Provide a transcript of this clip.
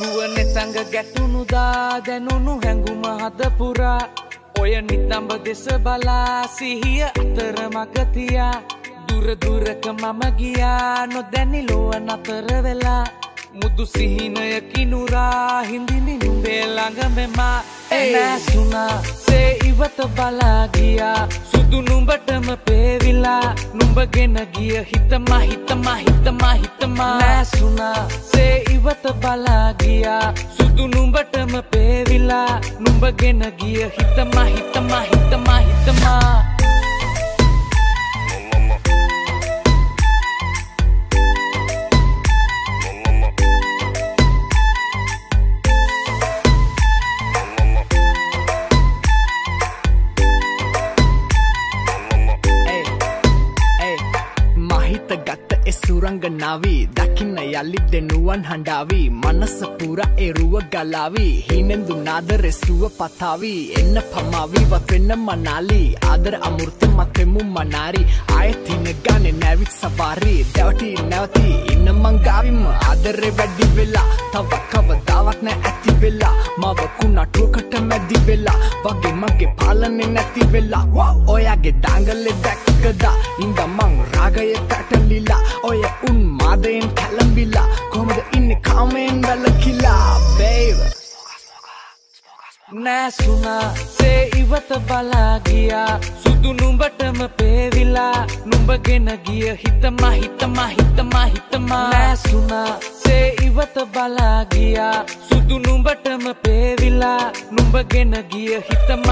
රුවනේ තංග ගැටුණුදා දැනුණු හැඟුම හද පුරා ඔය නිතඹ දෙස බලා සිහිය අතර මග තියා දුර දුරක මම ගියා නොදැනි ලොව නතර වෙලා මුදු සිහිනය කිනුරා හිඳිනි නුඹේ ළඟ මෙමා නැසුණා සේ ඉවත බලා ගියා සුදු නුඹටම පේවිලා නුඹගෙන ගිය හිතම නැසුණා සේ ඉවත බලා ගියා සුදු නුඹටම පේවිලා නුඹගෙන ගිය හිතම ගත සුරංගනාවී දකින්න යලි දෙනුවන් හඬාවී මනස පුරා එරුව ගලාවී හිනෙන්දු නාදරෙ සුව පතාවී එන්න පමාවී වත්වෙන්න මනාලී ආදර අමෘත මතෙමු මනාරි ආයතින ගානේ නැවිත් සවාරී දැවටි නැවති ඉන්න මංගාවිම ආදරෙ වැඩි වෙලා තව කවදාවත් නෑ ඇති වෙලා මව කුණටුවකට මැදි වෙලා වගේ මගේ පාලනේ නැති වෙලා ඔයාගේ දාංගලේ දැක්කදා ඉඳ මං රාගය පැටලිලා ඔය උන් මාදයෙන් කැලඹිලා කොහමද ඉන්නේ කාමෙන් වැළකිලා baby නැසුණා සේ ඉවත බලා ගියා සුදු නුඹටම පේවිලා නුඹගෙන ගිය හිතම නැසුණා සේ ඉවත බලා ගියා සුදු නුඹටම පේවිලා නුඹගෙන ගිය හිතම